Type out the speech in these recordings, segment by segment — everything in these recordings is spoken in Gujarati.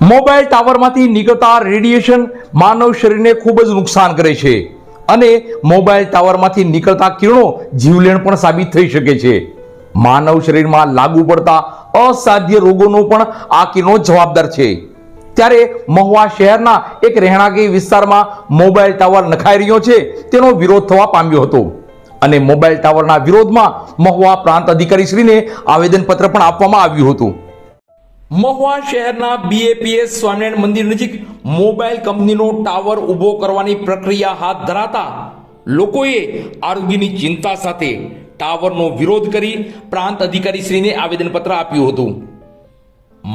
મોબાઈલ ટાવરમાંથી નીકળતા રેડિયેશન માનવ શરીરને ખૂબ જ નુકસાન કરે છે અને મોબાઈલ ટાવરમાંથી નીકળતા કિરણો જીવલેણ પણ સાબિત થઈ શકે છે. માનવ શરીરમાં લાગુ પડતા અસાધ્ય રોગોનો પણ આ કિરણો જવાબદાર છે. ત્યારે મહુવા શહેરના એક રહેણાંકી વિસ્તારમાં મોબાઈલ ટાવર નખાઈ રહ્યો છે તેનો વિરોધ થવા પામ્યો હતો અને મોબાઈલ ટાવરના વિરોધમાં મહુવા પ્રાંત અધિકારી શ્રીને આવેદનપત્ર પણ આપવામાં આવ્યું હતું. મહુવા શહેરના BAPS સ્વામિનારાયણ મંદિર નજીક મોબાઈલ કંપનીનો ટાવર ઊભો કરવાની પ્રક્રિયા હાથ ધરાતા લોકોએ આરોગ્યની ચિંતા સાથે ટાવરનો વિરોધ કરી પ્રાંત અધિકારી શ્રીને આવેદનપત્ર આપ્યું હતું.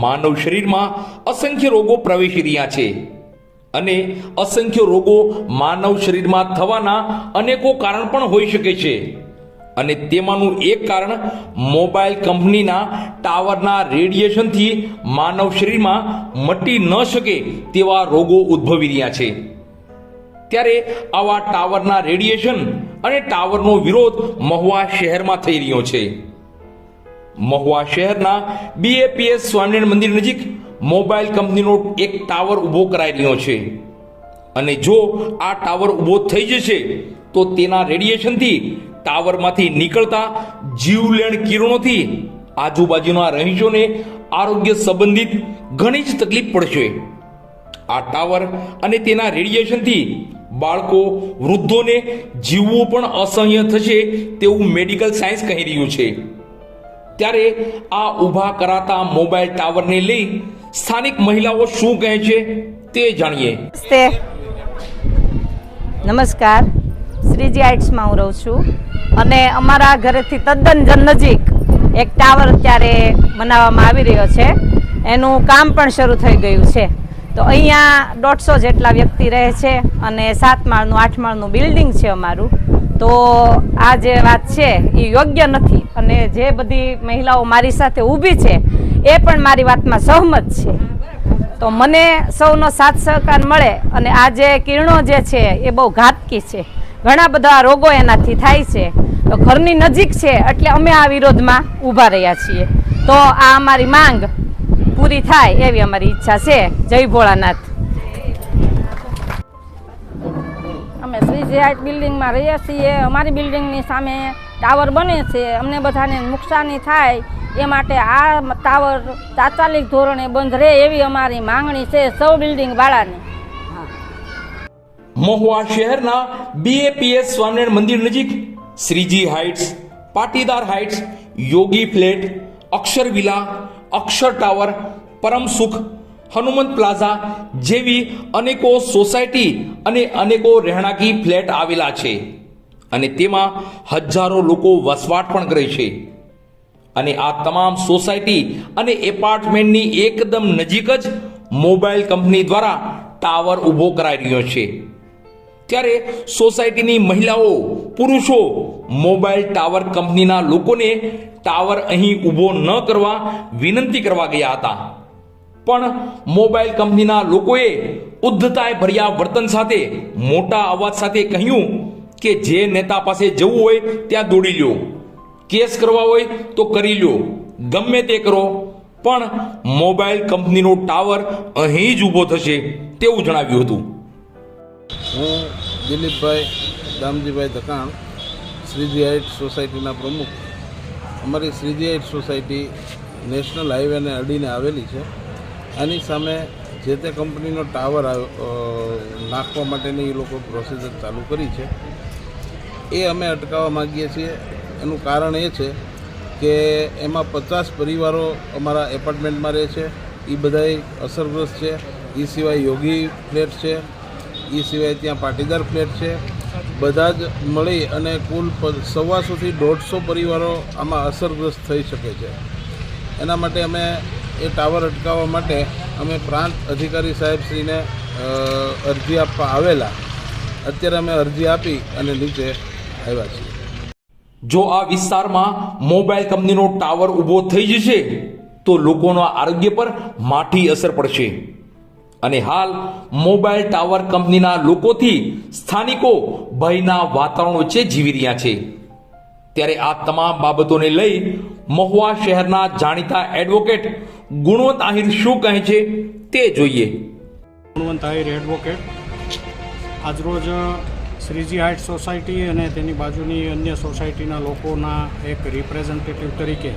માનવ શરીરમાં અસંખ્ય રોગો પ્રવેશી રહ્યા છે અને અસંખ્ય રોગો માનવ શરીરમાં થવાના અનેકો કારણ પણ હોઈ શકે છે અને તેમાંનું એક કારણ મોબાઈલ કંપનીના ટાવરના રેડિયેશનથી માનવ શરીરમાં મટી ન શકે તેવા રોગો ઉદ્ભવી રહ્યા છે. ત્યારે આવા ટાવરના રેડિયેશન અને ટાવરનો વિરોધ મહુવા શહેરમાં થઈ રહ્યો છે. મહુવા શહેરના BAPS સ્વામિનારાયણ મંદિર નજીક મોબાઈલ કંપનીનો એક ટાવર ઊભો કરાઈ રહ્યો છે અને જો આ ટાવર ઊભો થઈ જશે તો તેના રેડિયેશનથી ટાવરમાંથી નીકળતા જીવલેણ કિરણોથી આજુબાજુના રહીશોને આરોગ્ય સંબંધિત ઘણી જ તકલીફ પડશે. આ ટાવર અને તેના રેડિયેશનથી બાળકો વૃદ્ધોને જીવવું પણ અસહ્ય થશે તેવું મેડિકલ સાયન્સ કહી રહ્યું છે. ત્યારે આ ઊભા કરાતા મોબાઈલ ટાવરને લઈ સ્થાનિક મહિલાઓ શું કહે છે તે જાણીએ. નમસ્કાર, શ્રીજી હાઇટ્સમાં હું રહું છું અને અમારા ઘરેથી તદ્દન નજીક એક ટાવર અત્યારે બનાવવામાં આવી રહ્યો છે. એનું કામ પણ શરૂ થઈ ગયું છે. તો અહીંયા 150 જેટલા વ્યક્તિ રહે છે અને 7 માળનું 8 માળનું બિલ્ડિંગ છે અમારું. તો આ જે વાત છે એ યોગ્ય નથી અને જે બધી મહિલાઓ મારી સાથે ઊભી છે એ પણ મારી વાતમાં સહમત છે. તો મને સૌનો સાથ સહકાર મળે અને આ જે કિરણો જે છે એ બહુ ઘાતકી છે. ઘણા બધા રોગો એનાથી થાય છે. તો ઘરની નજીક છે એટલે અમે આ વિરોધમાં ઊભા રહ્યા છીએ. તો આ અમારી માંગ પૂરી થાય એવી અમારી ઈચ્છા છે. જય ભોળાનાથ. અમે શ્રીજી હાઇટ બિલ્ડિંગમાં રહીએ છીએ. અમારી બિલ્ડિંગની સામે ટાવર બને છે. અમને બધાને નુકસાની થાય એ માટે આ ટાવર તાત્કાલિક ધોરણે બંધ રહે એવી અમારી માંગણી છે સૌ બિલ્ડિંગ વાળાની. મહુવા શહેરના BAPS સ્વામિનારાયણ મંદિર નજીક શ્રીજી હાઇટ્સ, પાટીદાર હાઇટ્સ, યોગી ફ્લેટ, અક્ષર વિલા, અક્ષર ટાવર, પરમ સુખ, હનુમંત પ્લાઝા જેવી અનેકો સોસાયટી અને અનેકો રહેણાંકી ફ્લેટ આવેલા છે અને તેમાં હજારો લોકો વસવાટ પણ કરે છે અને આ તમામ સોસાયટી અને એપાર્ટમેન્ટની એકદમ નજીક જ મોબાઈલ કંપની દ્વારા ટાવર ઊભો કરાઈ રહ્યો છે. ત્યારે સોસાયટીની મહિલાઓ, પુરુષો મોબાઈલ ટાવર કંપનીના લોકોને ટાવર અહીં ઊભો ન કરવા વિનંતી કરવા ગયા હતા, પણ મોબાઈલ કંપનીના લોકોએ ઉદ્ધતાએ ભર્યા વર્તન સાથે મોટા અવાજ સાથે કહ્યું કે જે નેતા પાસે જવું હોય ત્યાં દોડી લ્યો, કેસ કરવા હોય તો કરી લ્યો, ગમે તે કરો, પણ મોબાઈલ કંપનીનો ટાવર અહીં જ ઊભો થશે તેવું જણાવ્યું હતું. હું દિલીપભાઈ દામજીભાઈ ધકાણ, શ્રીજી હાઇટ સોસાયટીના પ્રમુખ. અમારી શ્રીજી હાઇટ સોસાયટી નેશનલ હાઈવેને અડીને આવેલી છે. આની સામે જે તે કંપનીનો ટાવર નાખવા માટેની એ લોકો પ્રોસિજર ચાલુ કરી છે. એ અમે અટકાવવા માગીએ છીએ. એનું કારણ એ છે કે એમાં 50 પરિવારો અમારા એપાર્ટમેન્ટમાં રહે છે. એ બધાય અસરગ્રસ્ત છે. એ સિવાય યોગી ફ્લેટ છે, એ સિવાય ત્યાં પાટીદાર ફ્લેટ છે. બધા જ મળી અને કુલ 125 થી 150 પરિવારો આમાં અસરગ્રસ્ત થઈ શકે છે. એના માટે અમે એ ટાવર અટકાવવા માટે અમે પ્રાંત અધિકારી સાહેબશ્રીને અરજી આપવા આવેલા. અત્યારે અમે અરજી આપી અને નીચે આવ્યા છીએ. જો આ વિસ્તારમાં મોબાઈલ કંપનીનો ટાવર ઊભો થઈ જશે તો લોકોના આરોગ્ય પર માઠી અસર પડશે અને હાલ મોબાઈલ ટાવર કંપનીના લોકોથી સ્થાનિકો ભયના વાતાવરણ વચ્ચે જીવી રહ્યા છે. ત્યારે આ તમામ બાબતોને લઈ મહુવા શહેરના જાણીતા એડવોકેટ ગુણવંત આહિર શું કહે છે તે જોઈએ. ગુણવંત આહિર એડવોકેટ. આજરોજ શ્રીજી હાઇટ્સ સોસાયટી અને તેની બાજુની અન્ય સોસાયટીના લોકોના એક રિપ્રેઝેન્ટેટિવ તરીકે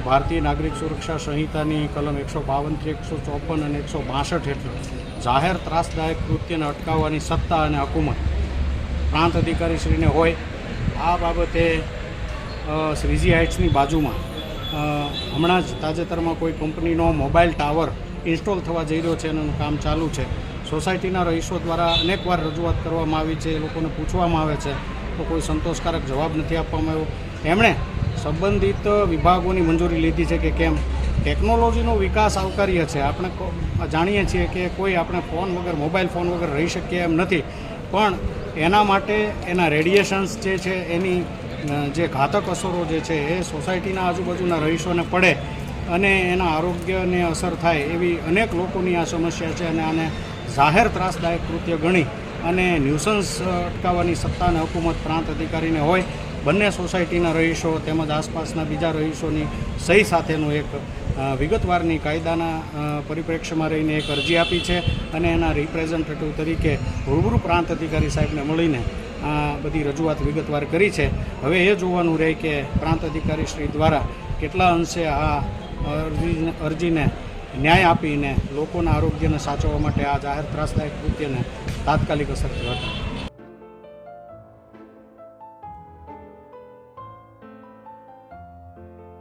ભારતીય નાગરિક સુરક્ષા સંહિતાની કલમ 152, 154 અને 162 હેઠળ જાહેર ત્રાસદાયક કૃત્યને અટકાવવાની સત્તા અને હકુમત પ્રાંત અધિકારીશ્રીને હોય. આ બાબતે શ્રીજી હાઇટ્સની બાજુમાં હમણાં જ તાજેતરમાં કોઈ કંપનીનો મોબાઈલ ટાવર ઇન્સ્ટોલ થવા જઈ રહ્યો છે, એનું કામ ચાલુ છે. સોસાયટીના રહીશો દ્વારા અનેકવાર રજૂઆત કરવામાં આવી છે, એ લોકોને પૂછવામાં આવે છે તો કોઈ સંતોષકારક જવાબ નથી આપવામાં આવ્યો. એમણે સંબંધિત વિભાગોની મંજૂરી લીધી છે કે કેમ. ટેકનોલોજીનો વિકાસ આવકાર્ય છે, આપણે જાણીએ છીએ કે કોઈ આપણે ફોન વગર, મોબાઈલ ફોન વગર રહી શકીએ એમ નથી, પણ એના માટે એના રેડિયેશન્સ જે છે, એની જે ઘાતક અસરો જે છે એ સોસાયટીના આજુબાજુના રહીશોને પડે અને એના આરોગ્યને અસર થાય એવી અનેક લોકોની આ સમસ્યા છે. અને આને જાહેર ત્રાસદાયક કૃત્ય ગણી અને ન્યુસન્સ અટકાવવાની સત્તા અને હુકુમત પ્રાંત અધિકારીને હોય. બંને સોસાયટીના રહીશો તેમજ આસપાસના બીજા રહીશોની સહી સાથેનું એક વિગતવારની કાયદાના પરિપ્રેક્ષ્યમાં રહીને એક અરજી આપી છે અને એના રિપ્રેઝેન્ટેટિવ તરીકે રૂબરૂ પ્રાંત અધિકારી સાહેબને મળીને આ બધી રજૂઆત વિગતવાર કરી છે. હવે એ જોવાનું રહે કે પ્રાંત અધિકારી શ્રી દ્વારા કેટલા અંશે આ અરજીને ન્યાય આપીને લોકોના આરોગ્યને સાચવવા માટે આ જાહેર ત્રાસદાયક કૃત્યને તાત્કાલિક અસરથી હટાવે.